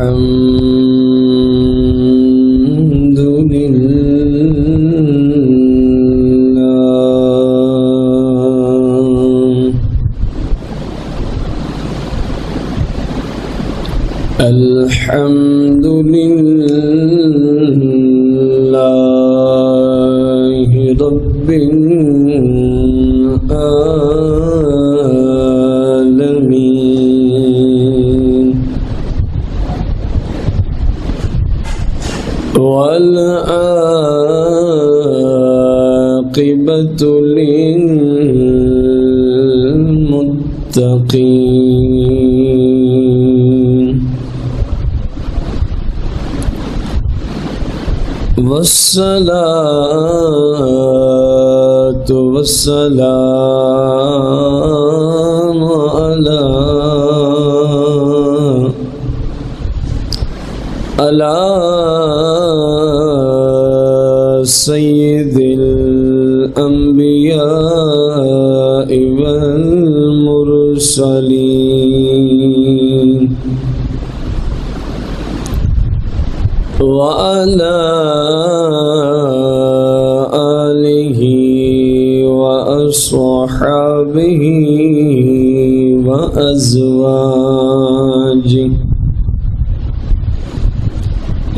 الحمد لله الحمد لله رب العالمين والعاقبة للمتقين والصلاة والسلام على سيد الأنبياء والمرسلين وعلى آله وأصحابه وأزواجه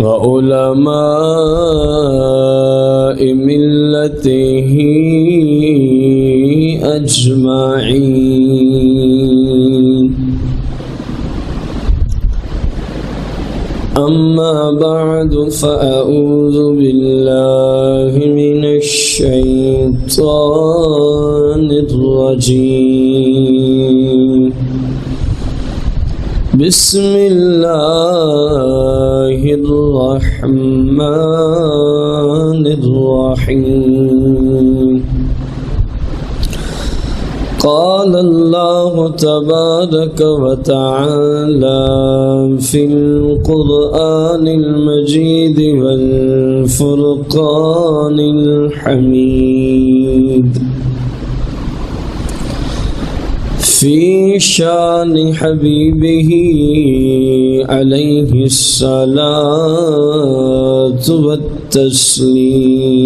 وعلماء ملته أجمعين أما بعد فأعوذ بالله من الشيطان الرجيم بسم الله الرحمن الرحيم قال الله تبارك وتعالى في القرآن المجيد والفرقان الحميد في شان حبيبه عليه الصلاة والتسليم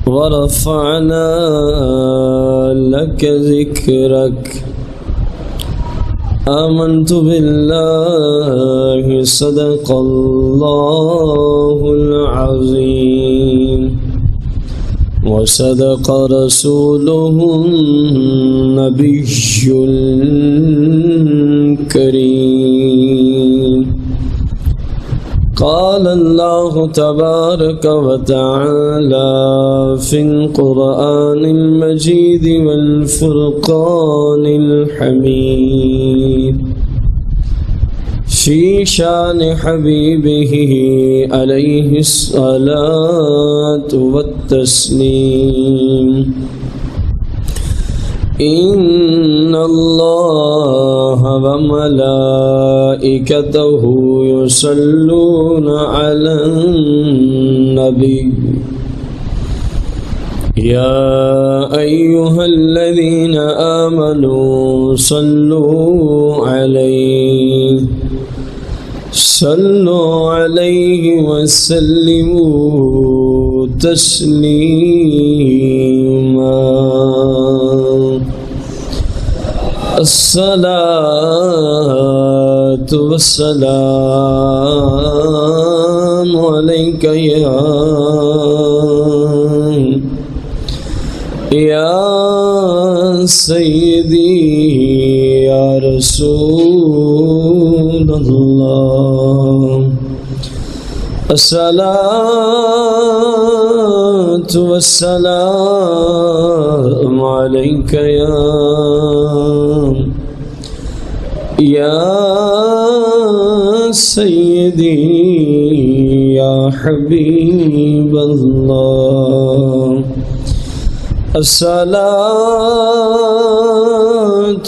ورفعنا لك ذكرك آمنت بالله صدق الله العظيم وصدق رسوله النبي الكريم قال الله تبارك وتعالى في القرآن المجيد والفرقان الحميد في شان حبيبه عليه الصلاة والتسليم إن الله وملائكته يصلون على النبي يا أيها الذين آمنوا صلوا عليه وسلموا تسليما الصلاة والسلام عليك يا سيدي يا رسول الله الصلاة والسلام عليك يا سيدي يا حبيب الله الصلاة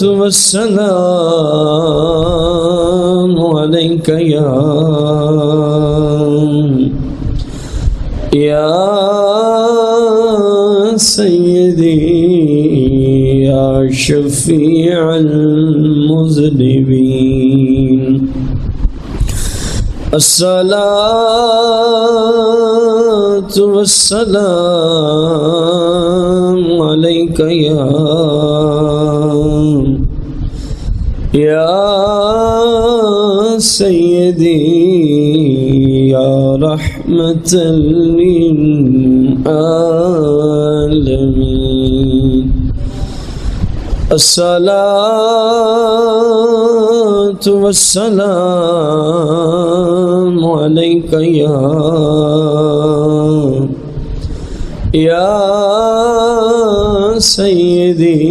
والسلام عليك يا سيدي يا شفيع المذنبين المذنبين الصلاة والسلام عليك يا سيدي يا رحمة للعالمين الصلاة والسلام عليك يا سيدي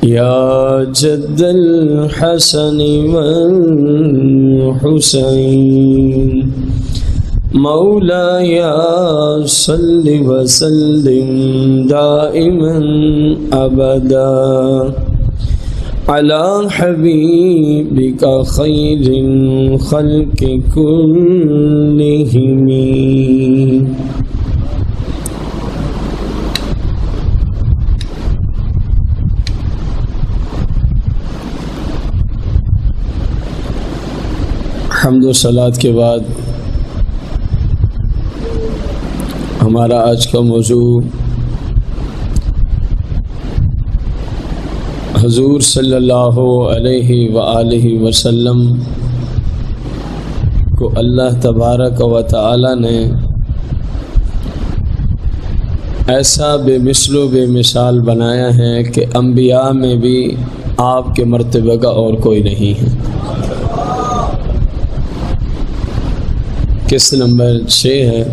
يا جد الحسن والحسين مولاي صل وسلم دائما أبدا على حبيبك خير الخلق كلهم. حمد و صلات کے بعد ہمارا آج کا موضوع حضور صلی اللہ علیہ وآلہ وسلم کو اللہ تبارک و تعالی نے ایسا بے مثل و بے مثال بنایا ہے کہ انبیاء میں بھی آپ کے مرتبہ کا اور کوئی نہیں ہے. قسط نمبر 6 ہے.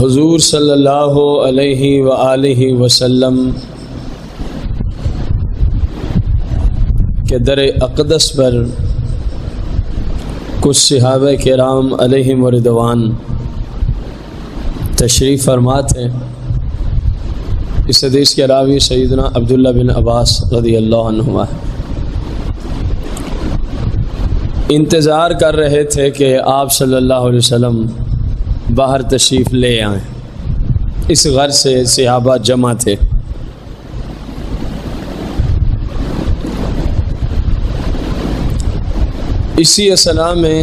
حضور صلی اللہ علیہ وآلہ وسلم کے در اقدس پر کچھ صحابہ کرام علیہم رضوان تشریف فرما تھے. اس حدیث کے راوی سیدنا عبداللہ بن عباس رضی اللہ عنہما انتظار کر رہے تھے کہ آپ صلی اللہ علیہ وسلم باہر تشریف لے آئیں. اس غرض سے صحابہ جمع تھے. اسی اثناء میں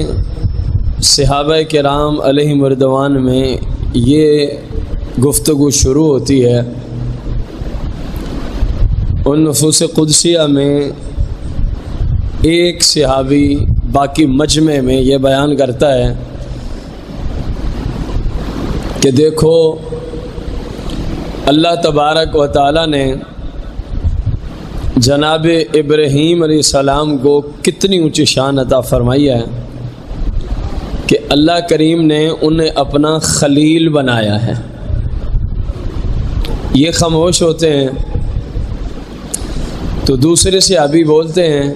صحابہ کرام علیہم رضوان میں یہ گفتگو شروع ہوتی ہے. ان نفوس قدسیہ میں ایک صحابی باقی مجمع میں یہ بیان کرتا ہے کہ دیکھو اللہ تبارک و تعالی نے جناب ابراہیم علیہ السلام کو کتنی اونچی شان عطا فرمائی ہے کہ اللہ کریم نے انہیں اپنا خلیل بنایا ہے. یہ خاموش ہوتے ہیں تو دوسرے صحابی بولتے ہیں،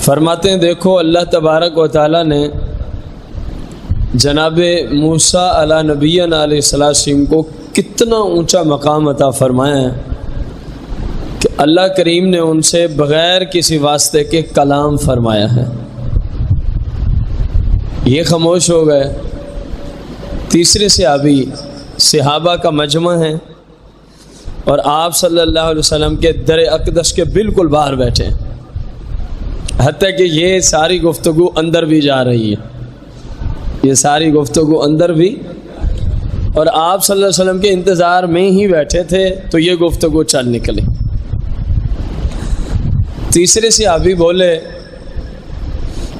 فرماتے ہیں دیکھو اللہ تبارک و تعالی نے جناب موسیٰ علیہ نبینا علیہ السلام کو کتنا اونچا مقام عطا فرمایا ہے کہ اللہ کریم نے ان سے بغیر کسی واسطے کے کلام فرمایا ہے. یہ خاموش ہو گئے. تیسرے صحابی صحابہ کا مجمع ہے اور آپ صلی اللہ علیہ وسلم کے در اقدس کے بالکل باہر بیٹھے ہیں، حتیٰ کہ یہ ساری گفتگو اندر بھی جا رہی ہے، یہ ساری گفتگو اندر بھی، اور آپ صلی اللہ علیہ وسلم کے انتظار میں ہی بیٹھے تھے تو یہ گفتگو چل نکلی. تیسرے صحابی بولے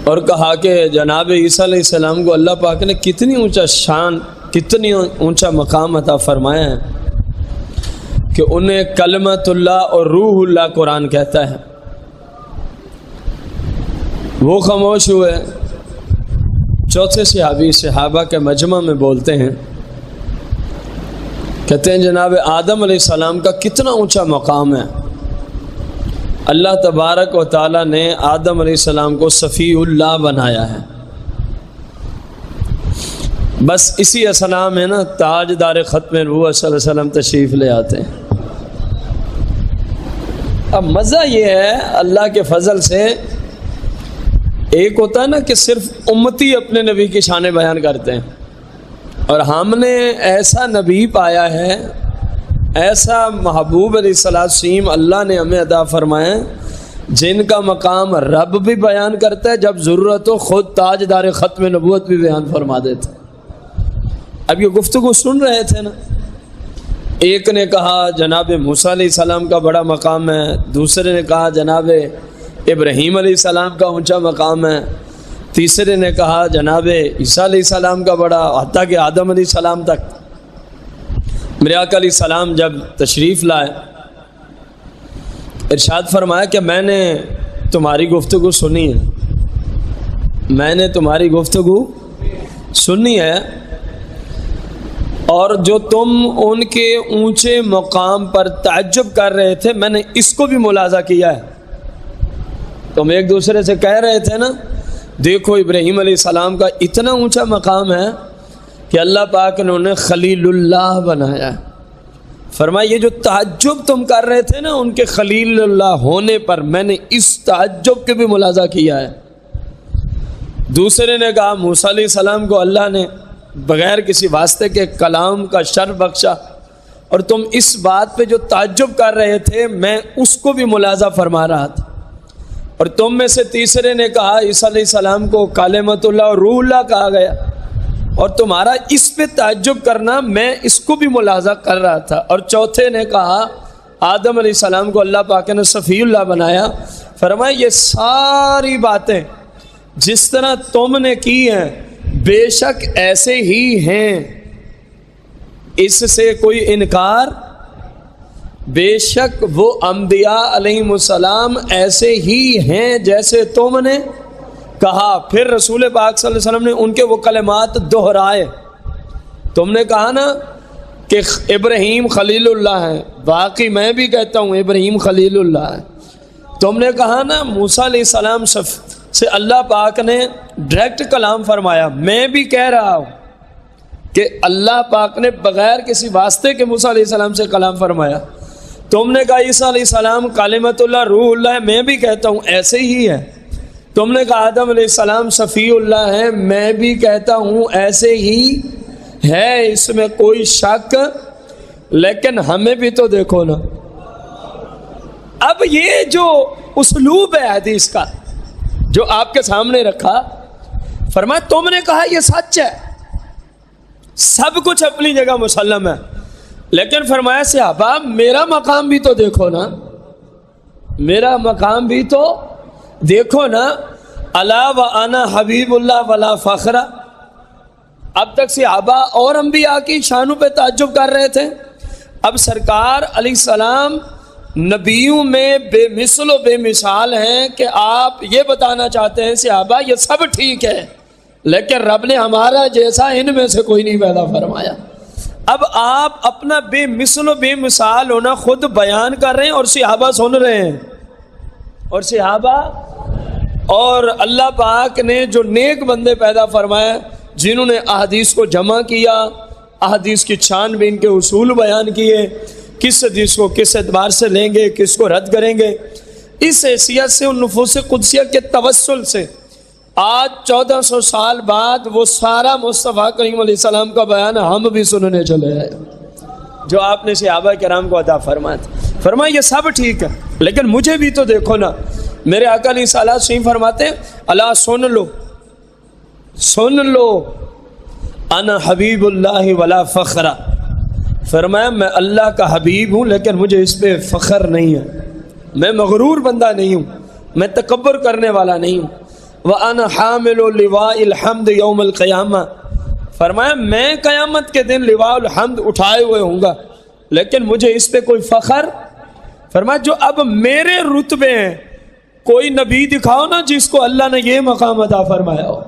اور کہا کہ جناب عیسیٰ علیہ السلام کو اللہ پاک نے کتنی اونچا شان، کتنی اونچا مقام عطا فرمایا ہے کہ انہیں کلمۃ اللہ اور روح اللہ قرآن کہتا ہے. وہ خاموش ہوئے. چوتھے صحابی صحابہ کے مجمع میں بولتے ہیں، کہتے ہیں جناب آدم علیہ السلام کا کتنا اونچا مقام ہے. اللہ تبارک و تعالی نے آدم علیہ السلام کو صفی اللہ بنایا ہے. بس اسی اثناء میں نا تاجدار ختم نبوت صلی اللہ علیہ وسلم تشریف لے آتے ہیں. اب مزہ یہ ہے اللہ کے فضل سے، ایک ہوتا ہے نا کہ صرف امتی اپنے نبی کی شان بیان کرتے ہیں، اور ہم نے ایسا نبی پایا ہے ایسا محبوب علیہ السلام اللہ نے ہمیں عطا فرمائے جن کا مقام رب بھی بیان کرتا ہے، جب ضرورت ہو خود تاجدار ختم نبوت بھی بیان فرما دیتے۔ اب یہ گفتگو سن رہے تھے نا، ایک نے کہا جناب موسیٰ علیہ السلام کا بڑا مقام ہے، دوسرے نے کہا جناب ابراہیم علیہ السلام کا اونچا مقام ہے، تیسرے نے کہا جناب عیسیٰ علیہ السلام کا بڑا، حتیٰ کہ آدم علیہ السلام تک۔ میرے آقا علیہ السلام جب تشریف لائے، ارشاد فرمایا کہ میں نے تمہاری گفتگو سنی ہے، میں نے تمہاری گفتگو سنی ہے، اور جو تم ان کے اونچے مقام پر تعجب کر رہے تھے میں نے اس کو بھی ملاحظہ کیا ہے۔ تم ایک دوسرے سے کہہ رہے تھے نا، دیکھو ابراہیم علیہ السلام کا اتنا اونچا مقام ہے کہ اللہ پاک نے انہیں خلیل اللہ بنایا ہے۔ فرمایا یہ جو تعجب تم کر رہے تھے نا ان کے خلیل اللہ ہونے پر، میں نے اس تعجب کے بھی ملاحظہ کیا ہے۔ دوسرے نے کہا موسیٰ علیہ السلام کو اللہ نے بغیر کسی واسطے کے کلام کا شرف بخشا، اور تم اس بات پہ جو تعجب کر رہے تھے میں اس کو بھی ملاحظہ فرما رہا تھا۔ اور تم میں سے تیسرے نے کہا عیسیٰ علیہ السلام کو کلمۃ اللہ اور روح اللہ کہا گیا، اور تمہارا اس پہ تعجب کرنا میں اس کو بھی ملاحظہ کر رہا تھا۔ اور چوتھے نے کہا آدم علیہ السلام کو اللہ پاک نے صفی اللہ بنایا۔ فرمایا یہ ساری باتیں جس طرح تم نے کی ہیں بے شک ایسے ہی ہیں، اس سے کوئی انکار، بے شک وہ انبیاء علیہم السلام ایسے ہی ہیں جیسے تم نے کہا۔ پھر رسول پاک صلی اللہ علیہ وسلم نے ان کے وہ کلمات دہرائے۔ تم نے کہا نا کہ ابراہیم خلیل اللہ ہے، باقی میں بھی کہتا ہوں ابراہیم خلیل اللہ ہے۔ تم نے کہا نا موسیٰ علیہ السلام سے اللہ پاک نے ڈائریکٹ کلام فرمایا، میں بھی کہہ رہا ہوں کہ اللہ پاک نے بغیر کسی واسطے کے موسیٰ علیہ السلام سے کلام فرمایا۔ تم نے کہا عیسیٰ علیہ السلام کلمۃ اللہ روح اللہ ہے، میں بھی کہتا ہوں ایسے ہی ہے۔ تم نے کہا آدم علیہ السلام صفی اللہ ہے، میں بھی کہتا ہوں ایسے ہی ہے، اس میں کوئی شک، لیکن ہمیں بھی تو دیکھو نا۔ اب یہ جو اسلوب ہے حدیث کا جو آپ کے سامنے رکھا، فرمایا تم نے کہا یہ سچ ہے، سب کچھ اپنی جگہ مسلم ہے، لیکن فرمایا صحابہ میرا مقام بھی تو دیکھو نا، میرا مقام بھی تو دیکھو نا۔ الا وانا حبیب اللہ ولا فخر۔ اب تک صحابہ اور انبیاء کی شانوں پہ تعجب کر رہے تھے، اب سرکار علیہ السلام نبیوں میں بے مثل و بے مثال ہیں کہ آپ یہ بتانا چاہتے ہیں صحابہ یہ سب ٹھیک ہے، لیکن رب نے ہمارا جیسا ان میں سے کوئی نہیں پیدا فرمایا۔ اب آپ اپنا بے مثل و بے مثال ہونا خود بیان کر رہے ہیں اور صحابہ سن رہے ہیں، اور صحابہ اور اللہ پاک نے جو نیک بندے پیدا فرمائے جنہوں نے احادیث کو جمع کیا، احادیث کی چھان بین کے اصول بیان کیے، کس حدیث کو کس اعتبار سے لیں گے، کس کو رد کریں گے، اس حیثیت سے ان نفوس قدسیہ کے توسل سے آج 1400 سال بعد وہ سارا مصطفیٰ کریم علیہ السلام کا بیان ہم بھی سننے چلے ہیں جو آپ نے صحابہ کرام کو عطا فرمایا۔ فرمایا یہ سب ٹھیک ہے لیکن مجھے بھی تو دیکھو نا۔ میرے آقا علیہ السلام فرماتے ہیں اللہ سن لو، سن لو، انا حبیب اللہ ولا فخر۔ فرمایا میں اللہ کا حبیب ہوں لیکن مجھے اس پہ فخر نہیں ہے، میں مغرور بندہ نہیں ہوں، میں تکبر کرنے والا نہیں ہوں۔ وَأَنَا حَامِلُ لِوَاءِ الْحَمْدِ يَوْمَ الْقِيَامَةِ۔ فرمایا میں قیامت کے دن لواء الحمد اٹھائے ہوئے ہوں گا لیکن مجھے اس پہ کوئی فخر۔ فرمایا جو اب میرے رتبے ہیں کوئی نبی دکھاؤ نا جس کو اللہ نے یہ مقام عطا فرمایا ہو۔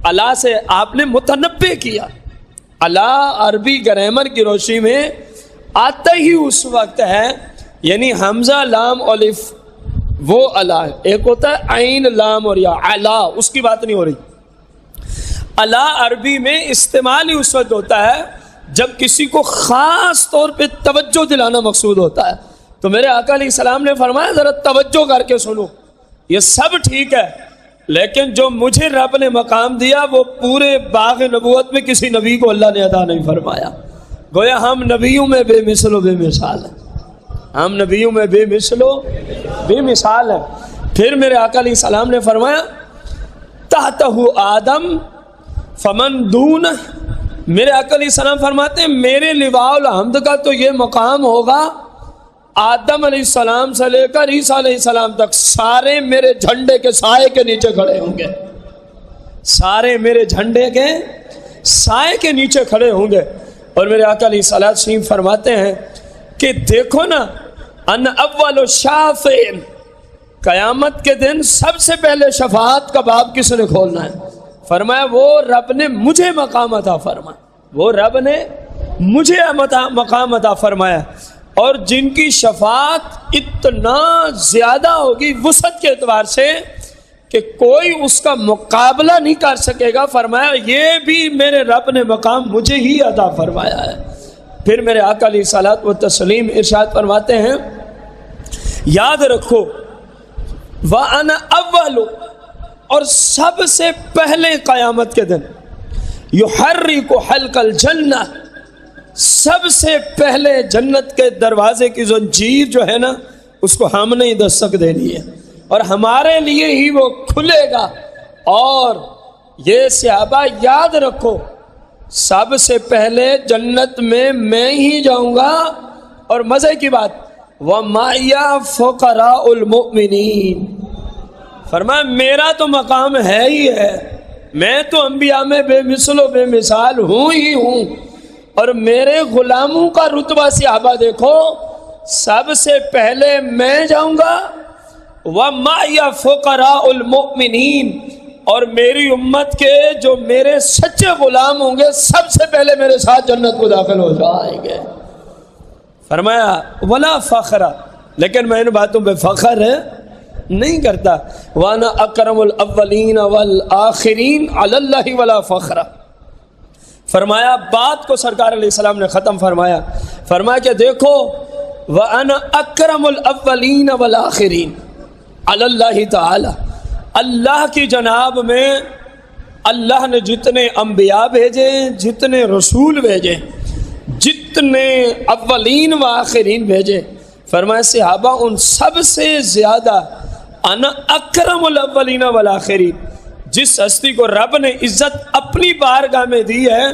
اللہ سے آپ نے متنبع کیا، اللہ عربی گرامر کی روشنی میں آتا ہی اس وقت ہے، یعنی حمزہ لام الف وہ اللہ، ایک ہوتا ہے عین لام اور یا علا، اس کی بات نہیں ہو رہی۔ اللہ عربی میں استعمال ہی اس وقت ہوتا ہے جب کسی کو خاص طور پہ توجہ دلانا مقصود ہوتا ہے۔ تو میرے آقا علیہ السلام نے فرمایا ذرا توجہ کر کے سنو، یہ سب ٹھیک ہے لیکن جو مجھے رب نے مقام دیا وہ پورے باغ نبوت میں کسی نبی کو اللہ نے عطا نہیں فرمایا۔ گویا ہم نبیوں میں بے مثل و بے مثال ہیں، ہم نبیوں میں بے مثل و بے مثال ہیں۔ پھر میرے آقا علیہ السلام نے فرمایا تحتہ آدم فمن دون، میرے آقا علیہ السلام فرماتے ہیں میرے لواء الحمد کا تو یہ مقام ہوگا، آدم علیہ السلام سے لے کر عیسیٰ علیہ السلام تک سارے میرے جھنڈے کے سائے کے نیچے کھڑے ہوں گے، سارے میرے جھنڈے کے سائے کے نیچے کھڑے ہوں گے۔ اور میرے آقا علیہ السلام فرماتے ہیں کہ دیکھو نا، ان اول شافعین، قیامت کے دن سب سے پہلے شفاعت کا باب کس نے کھولنا ہے؟ فرمایا وہ رب نے مجھے مقام عطا فرمایا، وہ رب نے مجھے مقام عطا فرمایا، اور جن کی شفاعت اتنا زیادہ ہوگی وسعت کے اعتبار سے کہ کوئی اس کا مقابلہ نہیں کر سکے گا، فرمایا یہ بھی میرے رب نے مقام مجھے ہی عطا فرمایا ہے۔ پھر میرے آقا علیہ الصلوۃ والتسلیم ارشاد فرماتے ہیں یاد رکھو وَأَنَا أَوَّلُ، اور سب سے پہلے قیامت کے دن یحرک حلق الجنہ، سب سے پہلے جنت کے دروازے کی زنجیر جو ہے نا اس کو ہم نے ہی دستک دینی ہے، اور ہمارے لیے ہی وہ کھلے گا۔ اور یہ صحابہ یاد رکھو سب سے پہلے جنت میں ہی جاؤں گا، اور مزے کی بات وَمَعِيَ فُقَرَاءُ الْمُؤْمِنِينَ، فرمایا میرا تو مقام ہے ہی ہے، میں تو انبیاء میں بے مثل و بے مثال ہوں ہی ہوں، اور میرے غلاموں کا رتبہ صحابہ دیکھو، سب سے پہلے میں جاؤں گا، وَمَعِيَ فُقَرَاءُ الْمُؤْمِنِينَ، اور میری امت کے جو میرے سچے غلام ہوں گے سب سے پہلے میرے ساتھ جنت کو داخل ہو جائیں گے۔ فرمایا وَلَا فَخْرَ، لیکن میں ان باتوں پہ فخر نہیں کرتا، وَأَنَا أَكْرَمُ الْأَوَّلِينَ وَالْآخِرِينَ عَلَى اللَّهِ وَلَا فَخْرَ۔ فرمایا بات کو سرکار علیہ السلام نے ختم فرمایا، فرمایا کہ دیکھو وَأَنَا أَكْرَمُ الْأَوَّلِينَ وَالْآخِرِينَ عَلَى اللَّهِ تعالی، اللہ کی جناب میں اللہ نے جتنے انبیاء بھیجے، جتنے رسول بھیجے، جتنے اولین و آخرین بھیجے، فرمایا صحابہ ان سب سے زیادہ انا اکرم الاولین والآخرین، جس ہستی کو رب نے عزت اپنی بارگاہ میں دی ہے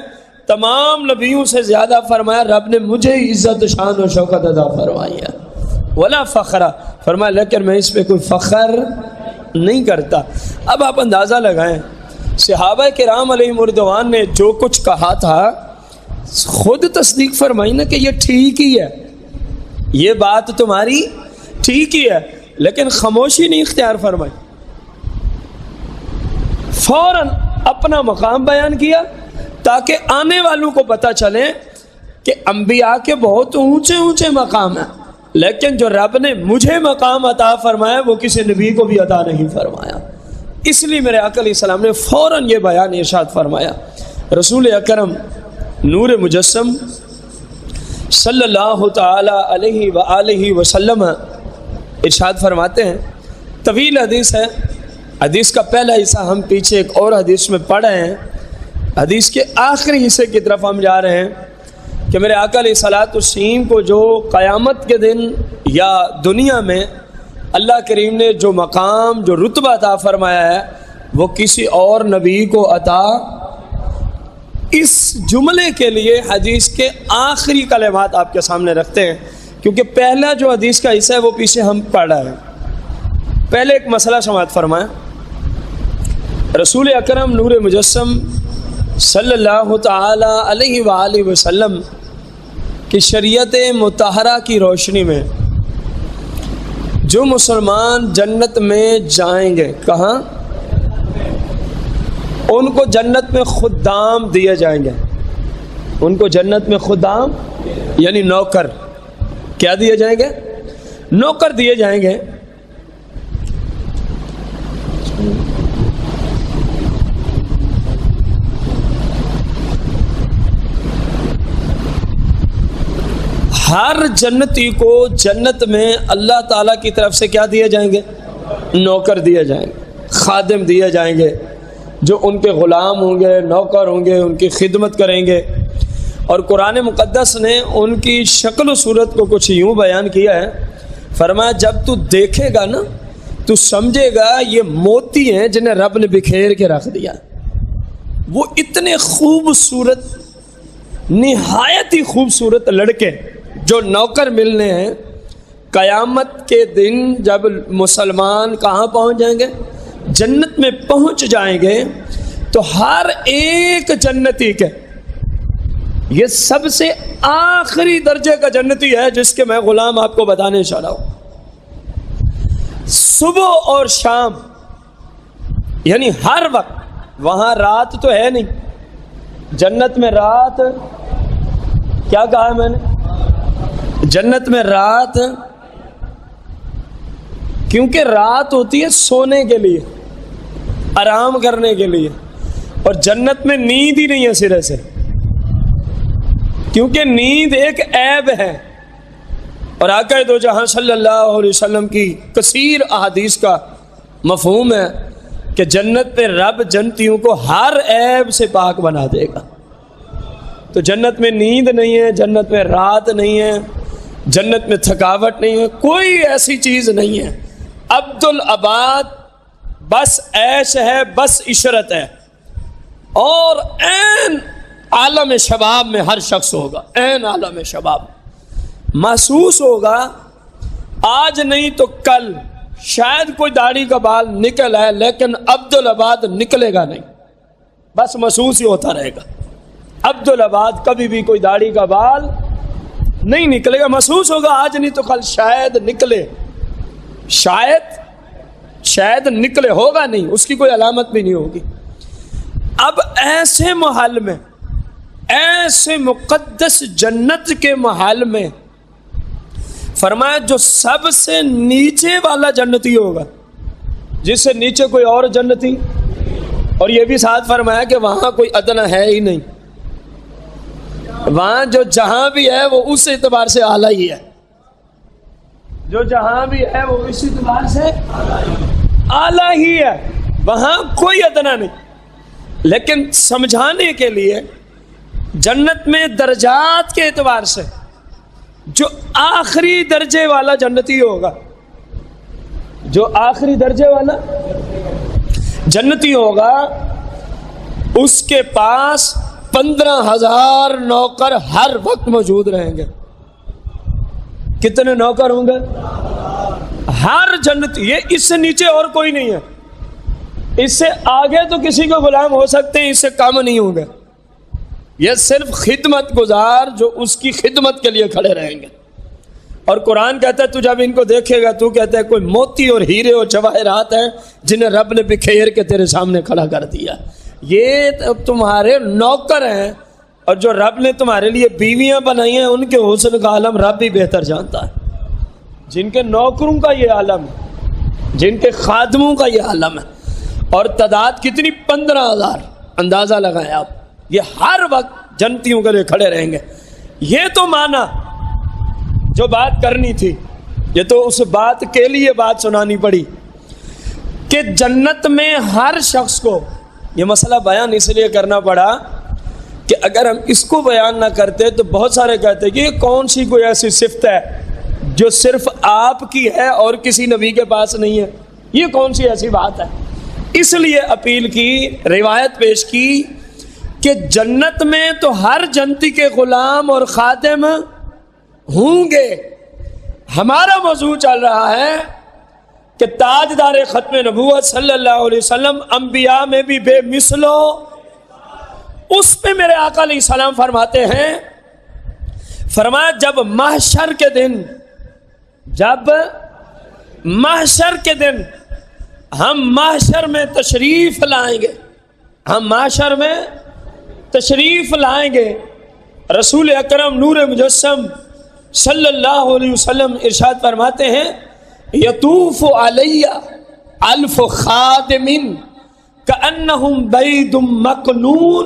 تمام نبیوں سے زیادہ، فرمایا رب نے مجھے عزت شان و شوکت عطا فرمائی ہے۔ ولا فخر، فرمایا لیکن میں اس پہ کوئی فخر نہیں کرتا۔ اب آپ اندازہ لگائیں صحابہ کرام علیہم رضوان نے جو کچھ کہا تھا خود تصدیق فرمائی نا کہ یہ ٹھیک ہی ہے، یہ بات تمہاری ٹھیک ہی ہے، لیکن خاموشی نہیں اختیار فرمائی، فوراً اپنا مقام بیان کیا تاکہ آنے والوں کو پتہ چلے کہ انبیاء کے بہت اونچے اونچے مقام ہیں، لیکن جو رب نے مجھے مقام عطا فرمایا وہ کسی نبی کو بھی عطا نہیں فرمایا۔ اس لیے میرے آقا علیہ السلام نے فوراً یہ بیان ارشاد فرمایا۔ رسول اکرم نور مجسم صلی اللہ تعالی علیہ وآلہ وسلم ارشاد فرماتے ہیں، طویل حدیث ہے، حدیث کا پہلا حصہ ہم پیچھے ایک اور حدیث میں پڑھ رہے ہیں، حدیث کے آخری حصے کی طرف ہم جا رہے ہیں کہ میرے آقا علیہ الصلوۃ والسلام کو جو قیامت کے دن یا دنیا میں اللہ کریم نے جو مقام جو رتبہ عطا فرمایا ہے وہ کسی اور نبی کو عطا، اس جملے کے لیے حدیث کے آخری کلمات آپ کے سامنے رکھتے ہیں، کیونکہ پہلا جو حدیث کا حصہ ہے وہ پیچھے ہم پڑھ رہے ہیں۔ پہلے ایک مسئلہ سماعت فرمائیں، رسول اکرم نور مجسم صلی اللہ تعالی علیہ وآلہ وسلم کی شریعت مطہرہ کی روشنی میں جو مسلمان جنت میں جائیں گے، کہاں؟ ان کو جنت میں خدام دیے جائیں گے، ان کو جنت میں خدام یعنی نوکر، کیا دیے جائیں گے؟ نوکر دیے جائیں گے۔ ہر جنتی کو جنت میں اللہ تعالیٰ کی طرف سے کیا دیے جائیں گے؟ نوکر دیے جائیں گے، خادم دیے جائیں گے، جو ان کے غلام ہوں گے، نوکر ہوں گے، ان کی خدمت کریں گے۔ اور قرآن مقدس نے ان کی شکل و صورت کو کچھ یوں بیان کیا ہے، فرمایا جب تو دیکھے گا نا تو سمجھے گا یہ موتی ہیں جنہیں رب نے بکھیر کے رکھ دیا۔ وہ اتنے خوبصورت، نہایت ہی خوبصورت لڑکے جو نوکر ملنے ہیں، قیامت کے دن جب مسلمان کہاں پہنچ جائیں گے؟ جنت میں پہنچ جائیں گے تو ہر ایک جنتی کے، یہ سب سے آخری درجے کا جنتی ہے جس کے میں غلام آپ کو بتانے چاہ رہا ہوں، صبح اور شام یعنی ہر وقت، وہاں رات تو ہے نہیں، جنت میں رات، کیا کہا ہے میں نے؟ جنت میں رات، کیونکہ رات ہوتی ہے سونے کے لیے، آرام کرنے کے لیے، اور جنت میں نیند ہی نہیں ہے سرے سے، کیونکہ نیند ایک عیب ہے۔ اور آقا دو جہاں صلی اللہ علیہ وسلم کی کثیر احادیث کا مفہوم ہے کہ جنت میں رب جنتیوں کو ہر عیب سے پاک بنا دے گا۔ تو جنت میں نیند نہیں ہے، جنت میں رات نہیں ہے، جنت میں تھکاوٹ نہیں ہے، کوئی ایسی چیز نہیں ہے۔ عبد العباد بس عیش ہے، بس عشرت ہے، اور عین عالم شباب میں ہر شخص ہوگا، عین عالم شباب محسوس ہوگا۔ آج نہیں تو کل شاید کوئی داڑھی کا بال نکل ہے، لیکن عبد العباد نکلے گا نہیں، بس محسوس ہی ہوتا رہے گا۔ عبد العباد کبھی بھی کوئی داڑھی کا بال نہیں نکلے گا، محسوس ہوگا آج نہیں تو کل شاید نکلے، شاید نکلے، ہوگا نہیں، اس کی کوئی علامت بھی نہیں ہوگی۔ اب ایسے محل میں، ایسے مقدس جنت کے محل میں فرمایا جو سب سے نیچے والا جنتی ہوگا، جس سے نیچے کوئی اور جنتی، اور یہ بھی ساتھ فرمایا کہ وہاں کوئی ادنا ہے ہی نہیں، وہاں جو جہاں بھی ہے وہ اس اعتبار سے اعلیٰ ہی ہے، جو جہاں بھی ہے وہ اس اعتبار سے اعلیٰ ہی ہے، وہاں کوئی ادنا نہیں۔ لیکن سمجھانے کے لیے جنت میں درجات کے اعتبار سے جو آخری درجے والا جنتی ہوگا، جو آخری درجے والا جنتی ہوگا، اس کے پاس 15,000 نوکر ہر وقت موجود رہیں گے۔ کتنے نوکر ہوں گے؟ ہر جنتی، یہ اس سے نیچے اور کوئی نہیں ہے، اس سے آگے تو کسی کو غلام ہو سکتے ہیں، اس سے کم نہیں ہوں گے، یہ صرف خدمت گزار جو اس کی خدمت کے لیے کھڑے رہیں گے۔ اور قرآن کہتا ہے تو جب ان کو دیکھے گا تو کہتا ہے کوئی موتی اور ہیرے اور جواہرات ہیں جنہیں رب نے بکھیر کے تیرے سامنے کھڑا کر دیا، یہ تمہارے نوکر ہیں، اور جو رب نے تمہارے لیے بیویاں بنائی ہیں ان کے حسن کا عالم رب بھی بہتر جانتا ہے۔ جن کے نوکروں کا یہ عالم ہے، جن کے خادموں کا یہ عالم ہے، اور تعداد کتنی؟ 15,000، اندازہ لگائیں آپ، یہ ہر وقت جنتیوں کے لیے کھڑے رہیں گے۔ یہ تو مانا جو بات کرنی تھی، یہ تو اس بات کے لیے بات سنانی پڑی کہ جنت میں ہر شخص کو، یہ مسئلہ بیان اس لیے کرنا پڑا کہ اگر ہم اس کو بیان نہ کرتے تو بہت سارے کہتے کہ یہ کون سی کوئی ایسی صفت ہے جو صرف آپ کی ہے اور کسی نبی کے پاس نہیں ہے، یہ کون سی ایسی بات ہے۔ اس لیے اپیل کی، روایت پیش کی کہ جنت میں تو ہر جنتی کے غلام اور خادم ہوں گے۔ ہمارا موضوع چل رہا ہے کہ تاجدار ختم نبوت صلی اللہ علیہ وسلم انبیاء میں بھی بے مثلو، اس پہ میرے آقا علیہ السلام فرماتے ہیں، فرمایا جب محشر کے دن ہم محشر میں تشریف لائیں گے، ہم محشر میں تشریف لائیں گے، رسول اکرم نور مجسم صلی اللہ علیہ وسلم ارشاد فرماتے ہیں، یطوف علی الف خادم کأنہم بید مکنون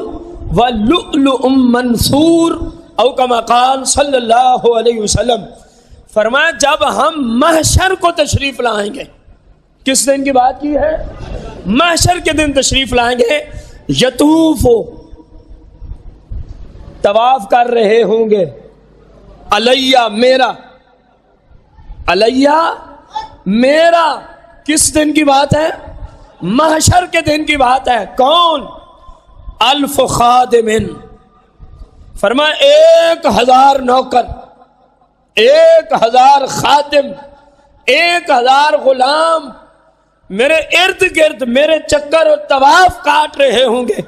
ولؤلؤ منثور، او کما قال صلی اللہ علیہ وسلم۔ فرمایا جب ہم محشر کو تشریف لائیں گے، کس دن کی بات کی ہے؟ محشر کے دن تشریف لائیں گے، یطوف طواف کر رہے ہوں گے. علیہ میرا، علیہ میرا، کس دن کی بات ہے؟ محشر کے دن کی بات ہے. کون؟ 1000 خادم، فرمایا 1000 نوکر، 1000 خادم، 1000 غلام میرے ارد گرد میرے چکر اور طواف کاٹ رہے ہوں گے.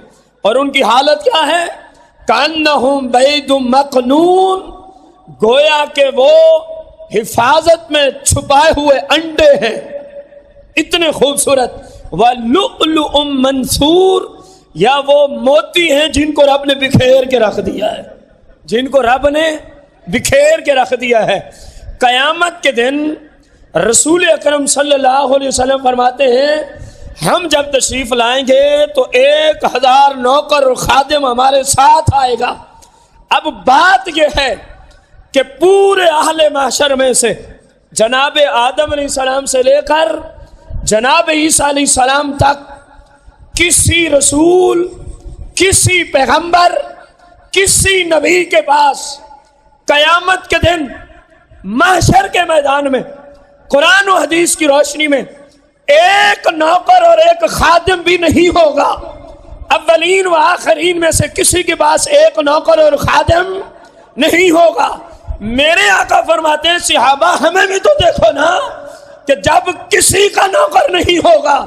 اور ان کی حالت کیا ہے؟ کأنہم بید مکنون، گویا کہ وہ حفاظت میں چھپائے ہوئے انڈے ہیں، اتنے خوبصورت. وَلُؤْلُؤٌ مَنْثُورٌ، یا وہ موتی ہیں جن کو رب نے بکھیر کے رکھ دیا ہے، جن کو رب نے بکھیر کے رکھ دیا ہے. قیامت کے دن رسول اکرم صلی اللہ علیہ وسلم فرماتے ہیں ہم جب تشریف لائیں گے تو 1000 نوکر اور خادم ہمارے ساتھ آئے گا. اب بات یہ ہے کہ پورے اہل محشر میں سے جناب آدم علیہ السلام سے لے کر جناب عیسیٰ علیہ السلام تک کسی رسول، کسی پیغمبر، کسی نبی کے پاس قیامت کے دن محشر کے میدان میں قرآن و حدیث کی روشنی میں ایک نوکر اور ایک خادم بھی نہیں ہوگا. اولین و آخرین میں سے کسی کے پاس ایک نوکر اور خادم نہیں ہوگا. میرے آقا فرماتے ہیں صحابہ ہمیں بھی تو دیکھو نا کہ جب کسی کا نوکر نہیں ہوگا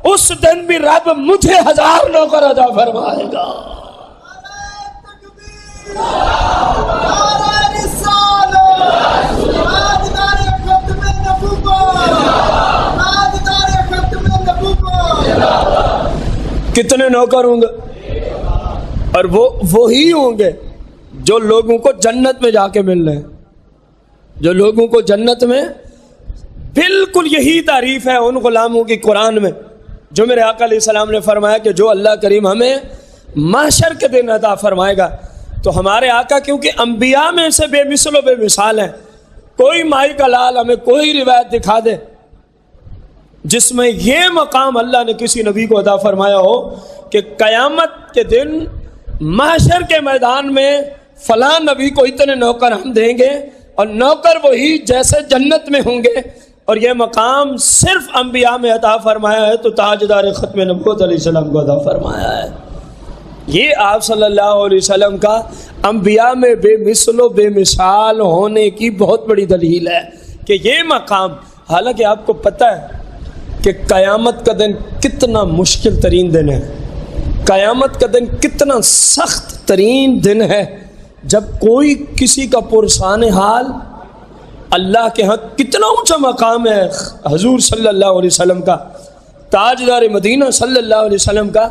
اس دن بھی رب مجھے 1000 نوکر عطا فرمائے گا. کتنے نوکر ہوں گے؟ اور وہ وہی ہوں گے جو لوگوں کو جنت میں جا کے مل رہے ہیں، جو لوگوں کو جنت میں. بالکل یہی تعریف ہے ان غلاموں کی قرآن میں جو میرے آقا علیہ السلام نے فرمایا کہ جو اللہ کریم ہمیں محشر کے دن عطا فرمائے گا. تو ہمارے آقا کیونکہ انبیاء میں سے بے مثل و بے مثال ہیں، کوئی مائی کا لال ہمیں کوئی روایت دکھا دے جس میں یہ مقام اللہ نے کسی نبی کو عطا فرمایا ہو کہ قیامت کے دن محشر کے میدان میں فلاں نبی کو اتنے نوکر ہم دیں گے اور نوکر وہی جیسے جنت میں ہوں گے. اور یہ مقام صرف انبیاء میں عطا فرمایا ہے تو تاجدار ختم نبوت علیہ السلام کو عطا فرمایا ہے. یہ آپ صلی اللہ علیہ وسلم کا انبیاء میں بے مثل و بے مثال ہونے کی بہت بڑی دلیل ہے کہ یہ مقام. حالانکہ آپ کو پتہ ہے کہ قیامت کا دن کتنا مشکل ترین دن ہے، قیامت کا دن کتنا سخت ترین دن ہے جب کوئی کسی کا پرسان حال اللہ کے ہاں کتنا اونچا مقام ہے حضور صلی اللہ علیہ وسلم کا، تاجدار مدینہ صلی اللہ علیہ وسلم کا،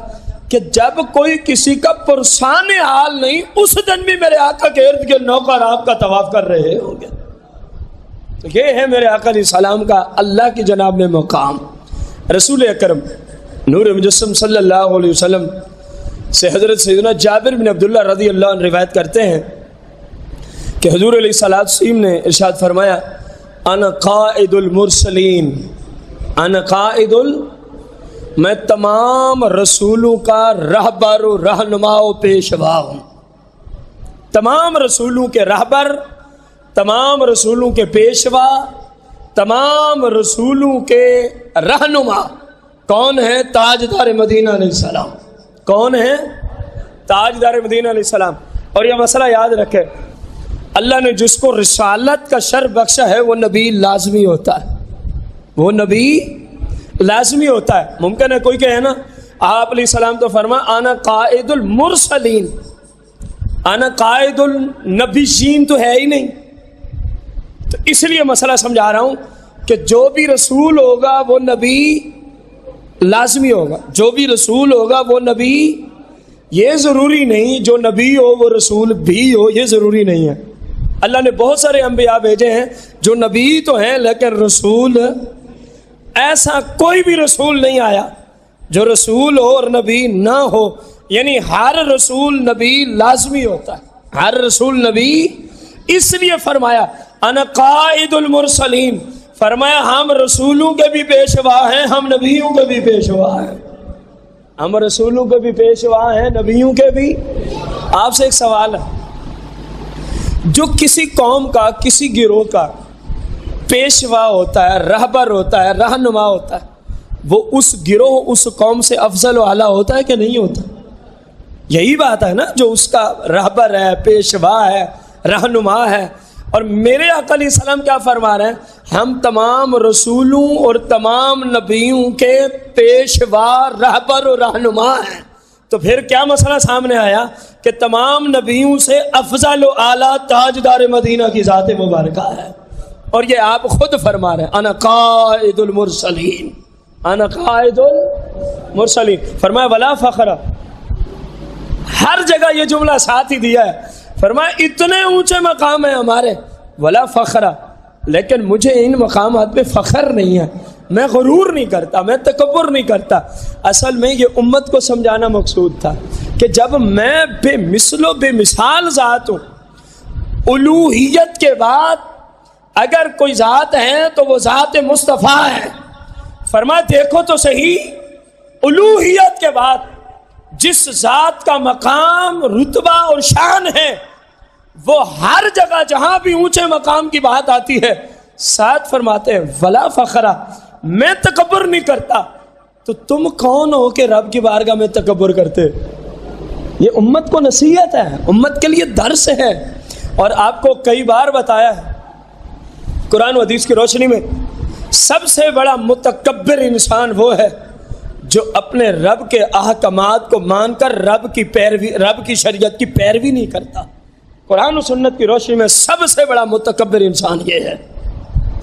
کہ جب کوئی کسی کا پرسان حال نہیں اس دن بھی میرے آقا کے ارد گرد نوکر آپ کا طواف کر رہے ہوں گے. تو یہ ہے میرے آقا علیہ السلام کا اللہ کی جناب میں مقام. رسول اکرم نور مجسم صلی اللہ علیہ وسلم سے حضرت سیدنا جابر بن عبداللہ رضی اللہ عنہ روایت کرتے ہیں کہ حضور علیہ الصلوۃ والسلام نے ارشاد فرمایا انا قائد المرسلین، انا قائد میں تمام رسولوں کا رہبر و رہنما و پیشوا ہوں. تمام رسولوں کے رہبر، تمام رسولوں کے پیشوا، تمام رسولوں کے رہنما کون ہیں؟ تاجدار مدینہ علیہ السلام. کون ہیں؟ تاجدار مدینہ علیہ السلام. اور یہ مسئلہ یاد رکھے، اللہ نے جس کو رسالت کا شرف بخشا ہے وہ نبی لازمی ہوتا ہے، وہ نبی لازمی ہوتا ہے. ممکن ہے کوئی کہے نا آپ علیہ السلام تو فرما انا قائد المرسلین، انا قائد النبیین تو ہے ہی نہیں. تو اس لیے مسئلہ سمجھا رہا ہوں کہ جو بھی رسول ہوگا وہ نبی لازمی ہوگا، جو بھی رسول ہوگا وہ نبی. یہ ضروری نہیں جو نبی ہو وہ رسول بھی ہو، یہ ضروری نہیں ہے. اللہ نے بہت سارے انبیاء بھیجے ہیں جو نبی تو ہیں لیکن رسول، ایسا کوئی بھی رسول نہیں آیا جو رسول ہو اور نبی نہ ہو. یعنی ہر رسول نبی لازمی ہوتا ہے، ہر رسول نبی. اس لیے فرمایا انا قائد المرسلین، فرمایا ہم رسولوں کے بھی پیشوا ہیں، ہم نبیوں کے بھی پیشوا ہیں، ہم رسولوں کے بھی پیشوا ہیں، نبیوں کے بھی. آپ سے ایک سوال ہے، جو کسی قوم کا، کسی گروہ کا پیشوا ہوتا ہے، رہبر ہوتا ہے، رہنما ہوتا ہے، وہ اس گروہ، اس قوم سے افضل و اعلیٰ ہوتا ہے کہ نہیں ہوتا؟ یہی بات ہے نا، جو اس کا رہبر ہے، پیشوا ہے، رہنما ہے۔ اور میرے آقا علیہ السلام کیا فرما رہے ہیں؟ ہم تمام رسولوں اور تمام نبیوں کے پیشوا، رہبر اور رہنما ہیں۔ تو پھر کیا مسئلہ سامنے آیا کہ تمام نبیوں سے افضل و اعلیٰ تاجدار مدینہ کی ذات مبارکہ ہے۔ اور یہ آپ خود فرما رہے ہیں، انا قائد المرسلین، انا قائد المرسلین۔ فرمایا ولا فخر، ہر جگہ یہ جملہ ساتھ ہی دیا ہے۔ فرمایا اتنے اونچے مقام ہیں ہمارے، ولا فخر، لیکن مجھے ان مقامات پہ فخر نہیں ہے، میں غرور نہیں کرتا، میں تکبر نہیں کرتا۔ اصل میں یہ امت کو سمجھانا مقصود تھا کہ جب میں بے مثل و بے مثال ذات ہوں، الوہیت کے بعد اگر کوئی ذات ہے تو وہ ذات مصطفیٰ ہے۔ فرمایا دیکھو تو صحیح، الوہیت کے بعد جس ذات کا مقام، رتبہ اور شان ہے، وہ ہر جگہ جہاں بھی اونچے مقام کی بات آتی ہے ساتھ فرماتے ہیں ولا فخرا، میں تکبر نہیں کرتا۔ تو تم کون ہو کہ رب کی بارگاہ میں تکبر کرتے؟ یہ امت کو نصیحت ہے، امت کے لیے درس ہے۔ اور آپ کو کئی بار بتایا ہے قرآن و حدیث کی روشنی میں، سب سے بڑا متکبر انسان وہ ہے جو اپنے رب کے احکامات کو مان کر رب کی شریعت کی پیروی نہیں کرتا۔ قرآن و سنت کی روشنی میں سب سے بڑا متکبر انسان یہ ہے،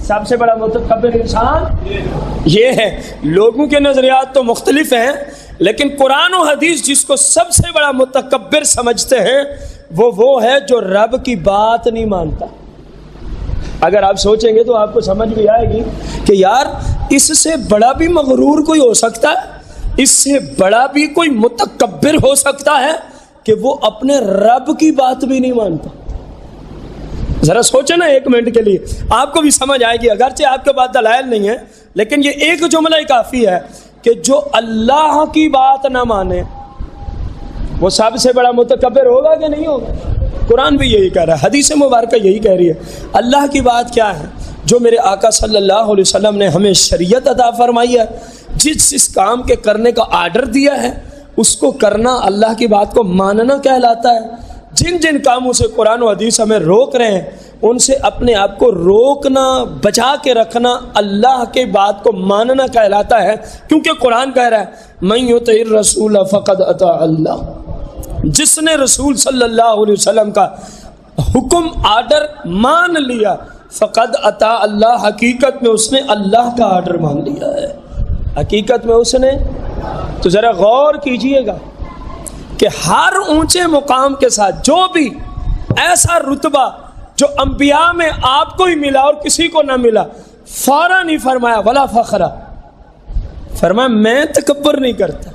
سب سے بڑا متکبر انسان یہ ہے۔ لوگوں کے نظریات تو مختلف ہیں، لیکن قرآن و حدیث جس کو سب سے بڑا متکبر سمجھتے ہیں وہ ہے جو رب کی بات نہیں مانتا۔ اگر آپ سوچیں گے تو آپ کو سمجھ بھی آئے گی کہ یار اس سے بڑا بھی مغرور کوئی ہو سکتا ہے، اس سے بڑا بھی کوئی متکبر ہو سکتا ہے کہ وہ اپنے رب کی بات بھی نہیں مانتا۔ ذرا سوچیں نا ایک منٹ کے لیے، آپ کو بھی سمجھ آئے گی، اگرچہ آپ کے پاس دلائل نہیں ہے، لیکن یہ ایک جملہ ہی کافی ہے کہ جو اللہ کی بات نہ مانے وہ سب سے بڑا متکبر ہوگا کہ نہیں ہوگا؟ قرآن بھی یہی کہہ رہا ہے، حدیث مبارکہ یہی کہہ رہی ہے۔ اللہ کی بات کیا ہے؟ جو میرے آقا صلی اللہ علیہ وسلم نے ہمیں شریعت عطا فرمائی ہے، جس کام کے کرنے کا آرڈر دیا ہے اس کو کرنا اللہ کی بات کو ماننا کہلاتا ہے۔ جن کاموں سے قرآن و حدیث ہمیں روک رہے ہیں ان سے اپنے آپ کو روکنا، بچا کے رکھنا اللہ کے بات کو ماننا کہلاتا ہے، کیونکہ قرآن کہہ رہا ہے من یطع الرسول فقد اطاع اللہ، جس نے رسول صلی اللہ علیہ وسلم کا حکم آرڈر مان لیا فقد اطاع اللہ، حقیقت میں اس نے اللہ کا آرڈر مان لیا ہے، حقیقت میں اس نے۔ تو ذرا غور کیجئے گا کہ ہر اونچے مقام کے ساتھ جو بھی ایسا رتبہ جو انبیاء میں آپ کو ہی ملا اور کسی کو نہ ملا، فوراً ہی فرمایا ولا فخرا، فرمایا میں تکبر نہیں کرتا،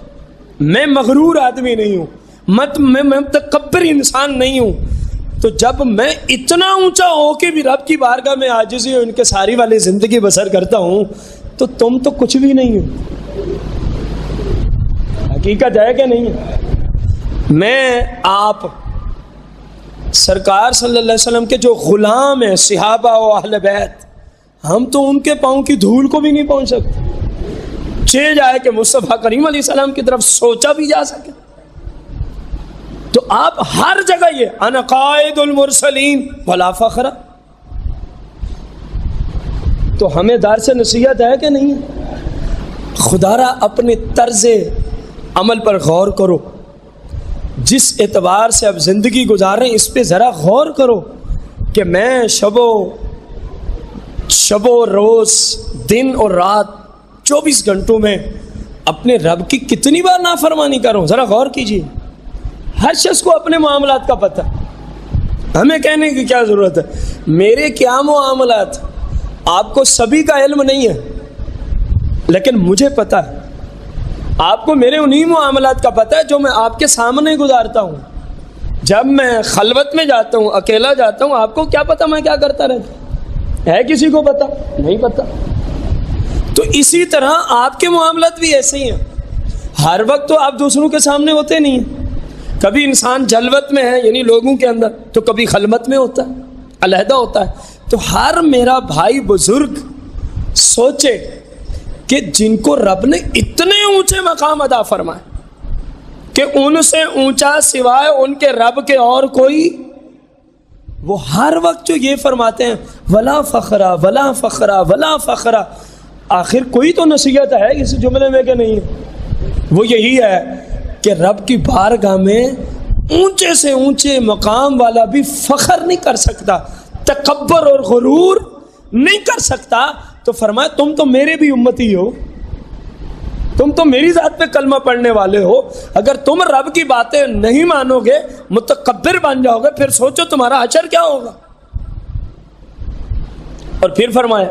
میں مغرور آدمی نہیں ہوں، میں تکبر انسان نہیں ہوں۔ تو جب میں اتنا اونچا ہو کے بھی رب کی بارگاہ میں عاجزی اور ان کے ساری والی زندگی بسر کرتا ہوں تو تم تو کچھ بھی نہیں ہو۔ حقیقت ہے کہ نہیں ہے؟ میں آپ سرکار صلی اللہ علیہ وسلم کے جو غلام ہیں، صحابہ و اہل بیت، ہم تو ان کے پاؤں کی دھول کو بھی نہیں پہنچ سکتے، چہ جائے کہ مصطفیٰ کریم علیہ السلام کی طرف سوچا بھی جا سکے۔ تو آپ ہر جگہ یہ انا قائد المرسلین ولا فخر، تو ہمیں دار سے نصیحت ہے کہ نہیں ہے؟ خدا را اپنے طرز عمل پر غور کرو، جس اعتبار سے اب زندگی گزار رہے ہیں اس پہ ذرا غور کرو کہ میں شب و روز، دن اور رات 24 گھنٹوں میں اپنے رب کی کتنی بار نافرمانی کروں؟ ذرا غور کیجیے۔ ہر شخص کو اپنے معاملات کا پتہ، ہمیں کہنے کی کیا ضرورت ہے میرے کیا معاملات، آپ کو سبھی کا علم نہیں ہے لیکن مجھے پتہ ہے، آپ کو میرے انہی معاملات کا پتہ ہے جو میں آپ کے سامنے گزارتا ہوں۔ جب میں خلوت میں جاتا ہوں، اکیلا جاتا ہوں، آپ کو کیا پتہ میں کیا کرتا رہتا ہے؟ کسی کو پتہ نہیں پتہ۔ تو اسی طرح آپ کے معاملات بھی ایسے ہی ہیں، ہر وقت تو آپ دوسروں کے سامنے ہوتے نہیں ہیں، کبھی انسان جلوت میں ہے یعنی لوگوں کے اندر، تو کبھی خلوت میں ہوتا ہے۔ علیحدہ ہوتا ہے. تو ہر میرا بھائی بزرگ سوچے کہ جن کو رب نے اتنے اونچے مقام عطا فرمائے کہ ان سے اونچا سوائے ان کے رب کے اور کوئی، وہ ہر وقت جو یہ فرماتے ہیں ولا فخرا ولا فخرا ولا فخرا، آخر کوئی تو نصیحت ہے اس جملے میں کہ نہیں ہے؟ وہ یہی ہے کہ رب کی بارگاہ میں اونچے سے اونچے مقام والا بھی فخر نہیں کر سکتا، تکبر اور غرور نہیں کر سکتا. تو فرمایا تم تو میرے بھی امتی ہو، تم تو میری ذات پہ کلمہ پڑھنے والے ہو، اگر تم رب کی باتیں نہیں مانو گے، متکبر بن جاؤ گے، پھر سوچو تمہارا اجر کیا ہوگا. اور پھر فرمایا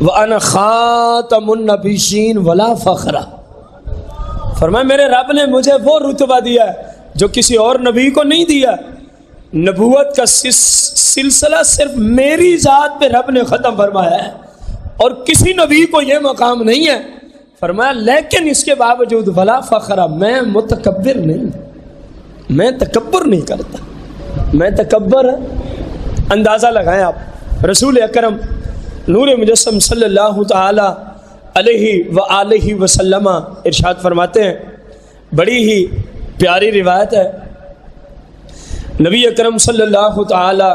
وَأَنَا خَاتَمُ النَّبِيِّينَ وَلَا فَخْرَ، فرمایا میرے رب نے مجھے وہ رتبہ دیا ہے جو کسی اور نبی کو نہیں دیا. نبوت کا سلسلہ صرف میری ذات پہ رب نے ختم فرمایا ہے اور کسی نبی کو یہ مقام نہیں ہے. فرمایا لیکن اس کے باوجود ولا فخر، میں متکبر نہیں، میں تکبر نہیں کرتا، میں تکبر. اندازہ لگائیں آپ، رسول اکرم نور مجسم صلی اللہ تعالی علیہ وآلہ وسلم ارشاد فرماتے ہیں، بڑی ہی پیاری روایت ہے، نبی اکرم صلی اللہ تعالی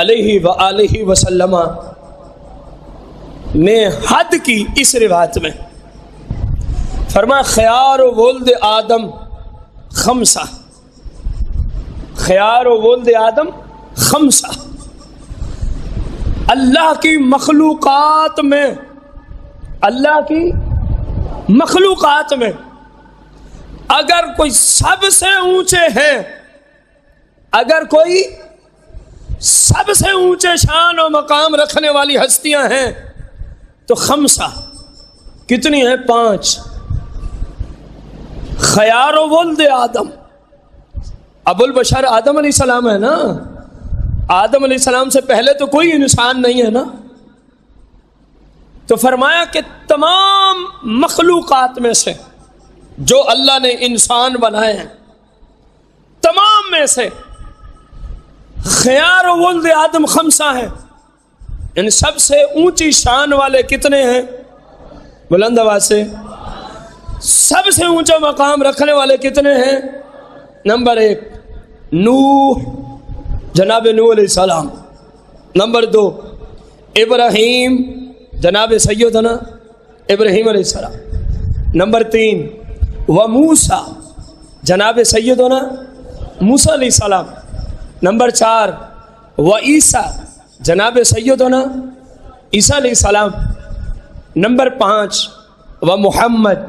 علیہ وآلہ وسلم نے حد کی اس روایت میں. فرمایا خیار و ولد آدم خمسہ، خیار و ولد آدم خمسہ، اللہ کی مخلوقات میں، اللہ کی مخلوقات میں اگر کوئی سب سے اونچے ہیں، اگر کوئی سب سے اونچے شان و مقام رکھنے والی ہستیاں ہیں تو خمسہ، کتنی ہیں؟ 5. خیار و ولد آدم، ابو البشر آدم علیہ السلام ہے نا، آدم علیہ السلام سے پہلے تو کوئی انسان نہیں ہے نا. تو فرمایا کہ تمام مخلوقات میں سے جو اللہ نے انسان بنائے ہیں، تمام میں سے خیار و ولد آدم خمسہ ہیں. ان سب سے اونچی شان والے کتنے ہیں؟ بلند آواز سے، سب سے اونچا مقام رکھنے والے کتنے ہیں؟ نمبر 1 نوح، جناب نوح علیہ السلام. نمبر 2 ابراہیم، جناب سیدنا ابراہیم علیہ السلام. نمبر 3 وموسیٰ، جناب سیدنا موسیٰ علیہ السلام. نمبر 4 وعیسیٰ، جناب سیدنا عیسیٰ علیہ السلام. نمبر 5 ومحمد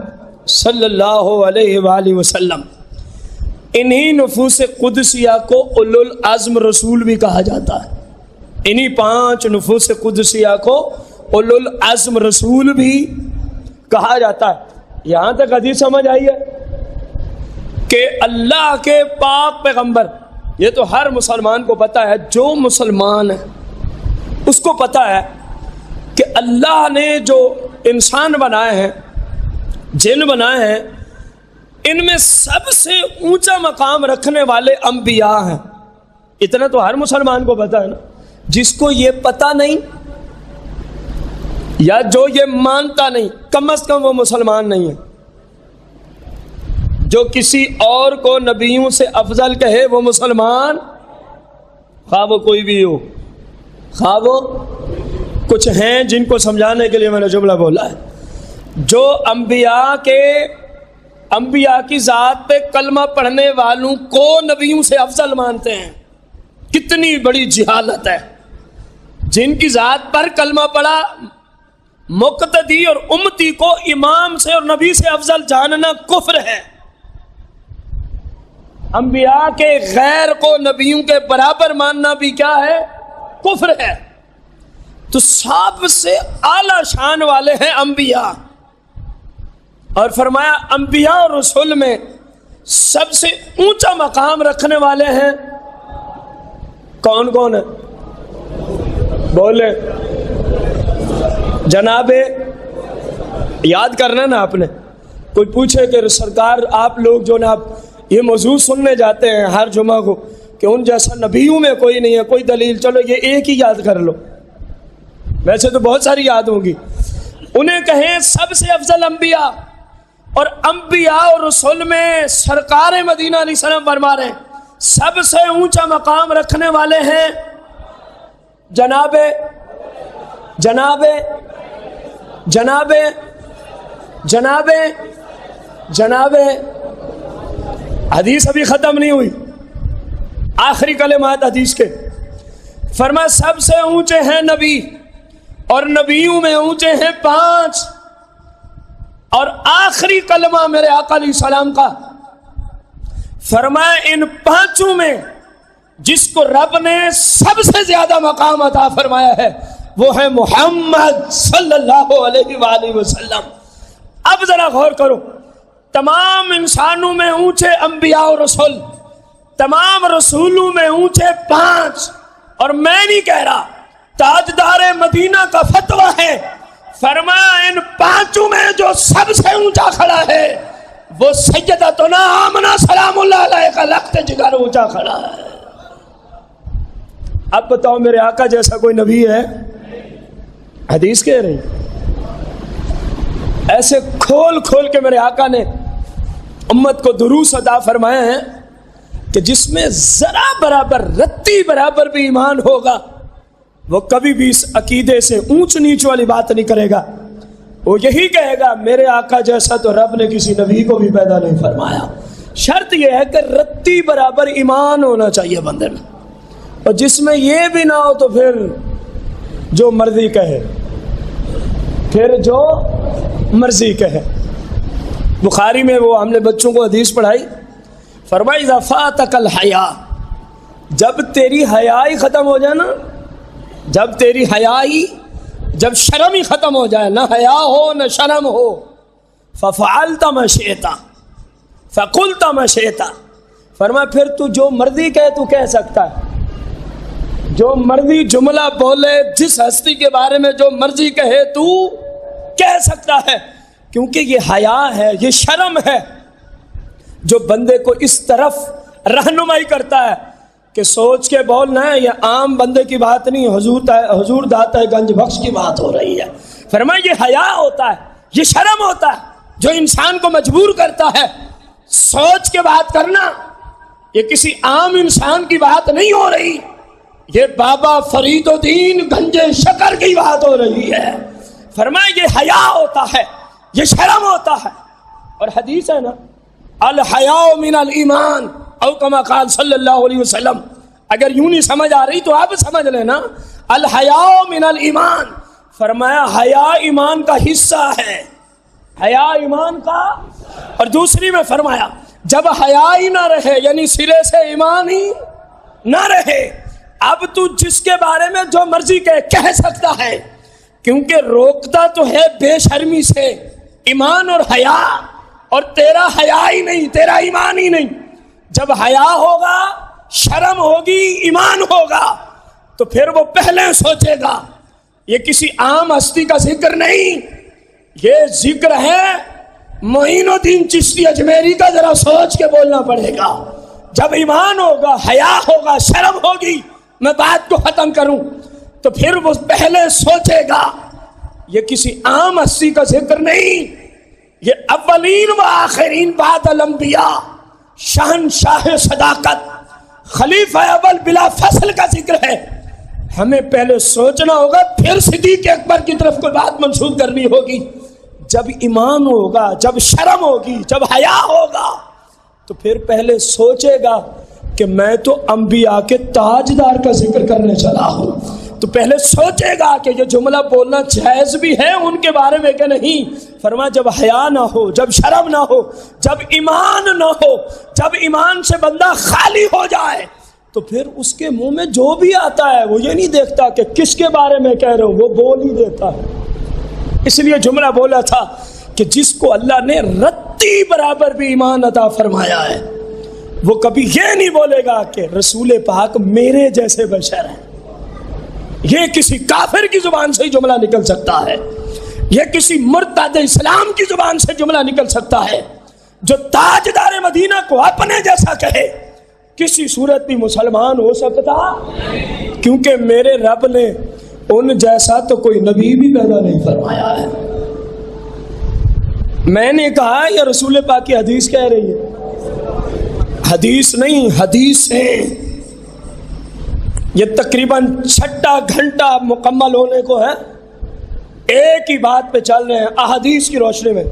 صلی اللہ علیہ وآلہ وسلم. انہی نفوس قدسیہ کو اولو العزم رسول بھی کہا جاتا ہے. انہی 5 نفوس قدسیہ کو اولو العزم رسول بھی کہا جاتا ہے. یہاں تک حدیث سمجھ آئی ہے کہ اللہ کے پاک پیغمبر، یہ تو ہر مسلمان کو پتہ ہے، جو مسلمان ہے اس کو پتہ ہے کہ اللہ نے جو انسان بنائے ہیں، جن بنائے ہیں، ان میں سب سے اونچا مقام رکھنے والے انبیاء ہیں. اتنا تو ہر مسلمان کو پتہ ہے نا. جس کو یہ پتہ نہیں یا جو یہ مانتا نہیں، کم از کم وہ مسلمان نہیں ہے. جو کسی اور کو نبیوں سے افضل کہے وہ مسلمان، خواہ وہ کوئی بھی ہو، خواہ وہ کچھ ہیں جن کو سمجھانے کے لیے میں نے جملہ بولا ہے. جو انبیاء کی ذات پہ کلمہ پڑھنے والوں کو نبیوں سے افضل مانتے ہیں، کتنی بڑی جہالت ہے. جن کی ذات پر کلمہ پڑھا، مقتدی اور امتی کو امام سے اور نبی سے افضل جاننا کفر ہے. انبیاء کے غیر کو نبیوں کے برابر ماننا بھی کیا ہے؟ کفر ہے. تو سب سے اعلیٰ شان والے ہیں انبیاء. اور فرمایا انبیاء اور رسول میں سب سے اونچا مقام رکھنے والے ہیں کون کون ہیں؟ بولے جناب، یاد کرنا نا آپ نے. کوئی پوچھے کہ سرکار آپ لوگ جو نا یہ موضوع سننے جاتے ہیں ہر جمعہ کو کہ ان جیسا نبیوں میں کوئی نہیں ہے، کوئی دلیل؟ چلو یہ ایک ہی یاد کر لو، ویسے تو بہت ساری یاد ہوں گی۔ انہیں کہیں سب سے افضل انبیاء، اور انبیاء اور رسول میں سرکار مدینہ علیہ السلام فرما رہے ہیں سب سے اونچا مقام رکھنے والے ہیں جناب جناب جناب جناب جناب حدیث ابھی ختم نہیں ہوئی، آخری کلمات حدیث کے، فرمایا سب سے اونچے ہیں نبی، اور نبیوں میں اونچے ہیں 5، اور آخری کلمہ میرے آقا علیہ السلام کا، فرمایا ان 5 میں جس کو رب نے سب سے زیادہ مقام عطا فرمایا ہے وہ ہے محمد صلی اللہ علیہ وآلہ وسلم۔ اب ذرا غور کرو، تمام انسانوں میں اونچے انبیاء اور رسول، تمام رسولوں میں اونچے 5، اور میں نہیں کہہ رہا، تاجدار مدینہ کا فتویٰ ہے، فرمایا ان 5 میں جو سب سے اونچا کھڑا ہے وہ سیدتنا آمنہ سلام اللہ علیہ کا لخت جگر اونچا کھڑا ہے۔ اب بتاؤ میرے آقا جیسا کوئی نبی ہے؟ حدیث کہہ رہی، ایسے کھول کھول کے میرے آقا نے امت کو دروس عطا فرمائے ہیں کہ جس میں ذرا برابر رتی برابر بھی ایمان ہوگا وہ کبھی بھی اس عقیدے سے اونچ نیچ والی بات نہیں کرے گا، وہ یہی کہے گا میرے آقا جیسا تو رب نے کسی نبی کو بھی پیدا نہیں فرمایا۔ شرط یہ ہے کہ رتی برابر ایمان ہونا چاہیے بندے میں، اور جس میں یہ بھی نہ ہو تو پھر جو مرضی کہے، پھر جو مرضی کہے۔ بخاری میں وہ ہم نے بچوں کو حدیث پڑھائی، فرمایا اذا فاتک الحیا، جب تیری حیائی ختم ہو جائے نا، جب تیری حیائی، جب شرم ہی ختم ہو جائے، نہ حیا ہو نہ شرم ہو، ففعلت ما شئت فقلت ما شئت، فرمایا پھر تو جو مرضی کہے تو کہہ سکتا ہے، جو مرضی جملہ بولے، جس ہستی کے بارے میں جو مرضی کہے تو کہہ سکتا ہے، کیونکہ یہ حیا ہے، یہ شرم ہے جو بندے کو اس طرف رہنمائی کرتا ہے کہ سوچ کے بولنا ہے، یہ عام بندے کی بات نہیں، حضور داتا گنج بخش کی بات ہو رہی ہے۔ فرمایا یہ حیا ہوتا ہے، یہ شرم ہوتا ہے جو انسان کو مجبور کرتا ہے سوچ کے بات کرنا، یہ کسی عام انسان کی بات نہیں ہو رہی، یہ بابا فرید الدین گنج شکر کی بات ہو رہی ہے۔ فرمایا یہ حیا ہوتا ہے، یہ شرم ہوتا ہے، اور حدیث ہے نا الحیاء من الایمان او کما قال صلی اللہ علیہ وسلم، اگر یوں نہیں سمجھ آ رہی تو آپ سمجھ لینا الحیاء من الایمان، فرمایا حیا ایمان کا حصہ ہے، حیا ایمان کا، اور دوسری میں فرمایا جب حیا ہی نہ رہے، یعنی سرے سے ایمان ہی نہ رہے، اب تو جس کے بارے میں جو مرضی کہہ سکتا ہے، کیونکہ روکتا تو ہے بے شرمی سے ایمان اور حیا، اور تیرا حیا ہی نہیں، تیرا ایمان ہی نہیں۔ جب حیا ہوگا، شرم ہوگی، ایمان ہوگا، تو پھر وہ پہلے سوچے گا۔ یہ کسی عام ہستی کا ذکر نہیں، یہ ذکر ہے معین الدین چشتی اجمیری کا، ذرا سوچ کے بولنا پڑے گا۔ جب ایمان ہوگا، حیا ہوگا، شرم ہوگی، میں بات کو ختم کروں، تو پھر وہ پہلے سوچے گا۔ یہ کسی عام ہستی کا ذکر نہیں، یہ اولین و آخرین بعد الانبیاء، شہنشاہ صداقت، خلیفہ اول بلا فصل کا ذکر ہے۔ ہمیں پہلے سوچنا ہوگا، پھر صدیق اکبر کی طرف کوئی بات منسوب کرنی ہوگی۔ جب ایمان ہوگا، جب شرم ہوگی، جب حیا ہوگا، تو پھر پہلے سوچے گا کہ میں تو انبیاء کے تاجدار کا ذکر کرنے چلا ہوں، تو پہلے سوچے گا کہ یہ جملہ بولنا جائز بھی ہے ان کے بارے میں کہ نہیں۔ فرمایا جب حیا نہ ہو، جب شرم نہ ہو، جب ایمان نہ ہو، جب ایمان سے بندہ خالی ہو جائے، تو پھر اس کے منہ میں جو بھی آتا ہے وہ یہ نہیں دیکھتا کہ کس کے بارے میں کہہ رہا ہوں، وہ بول ہی دیتا ہے۔ اس لیے جملہ بولا تھا کہ جس کو اللہ نے رتی برابر بھی ایمان عطا فرمایا ہے، وہ کبھی یہ نہیں بولے گا کہ رسول پاک میرے جیسے بشر ہیں۔ یہ کسی کافر کی زبان سے ہی جملہ نکل سکتا ہے، یہ کسی مرتد اسلام کی زبان سے جملہ نکل سکتا ہے۔ جو تاجدار مدینہ کو اپنے جیسا کہے، کسی صورت بھی مسلمان ہو سکتا، کیونکہ میرے رب نے ان جیسا تو کوئی نبی بھی پیدا نہیں فرمایا ہے۔ میں نے کہا یا رسول پاک کی حدیث کہہ رہی ہے؟ حدیث نہیں، حدیث ہے۔ یہ تقریباً 6 گھنٹہ مکمل ہونے کو ہے، ایک ہی بات پہ چل رہے ہیں احادیث کی روشنی میں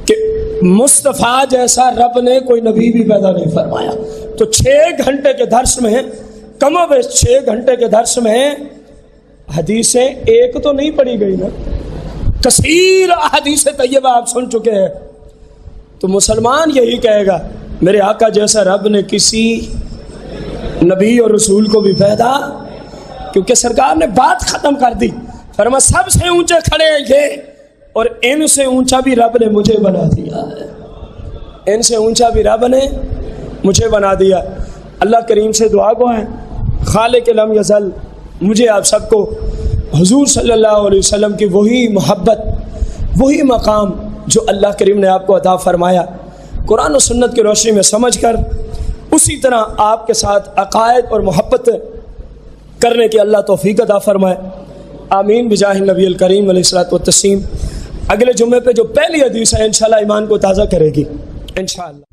کہ مصطفیٰ جیسا رب نے کوئی نبی بھی پیدا نہیں فرمایا۔ تو 6 گھنٹے کے درس میں، کم و بیش 6 گھنٹے کے درس میں حدیثیں ایک تو نہیں پڑھی گئی نا، کثیر احادیث طیبہ آپ سن چکے ہیں۔ تو مسلمان یہی کہے گا میرے آقا جیسا رب نے کسی نبی اور رسول کو بھی پیدا، کیونکہ سرکار نے بات ختم کر دی، فرمایا سب سے اونچے کھڑے ہیں یہ، اور ان سے اونچا بھی رب نے مجھے بنا دیا ہے، ان سے اونچا بھی رب نے مجھے بنا دیا۔ اللہ کریم سے دعا گو ہے خالق لم یزل مجھے آپ سب کو حضور صلی اللہ علیہ وسلم کی وہی محبت، وہی مقام جو اللہ کریم نے آپ کو عطا فرمایا، قرآن و سنت کی روشنی میں سمجھ کر اسی طرح آپ کے ساتھ عقائد اور محبت کرنے کی اللہ توفیق عطا فرمائے، آمین بجاہ النبی الکریم علیہ الصلوۃ والتسلیم۔ اگلے جمعے پہ جو پہلی حدیث ہے انشاءاللہ ایمان کو تازہ کرے گی انشاءاللہ۔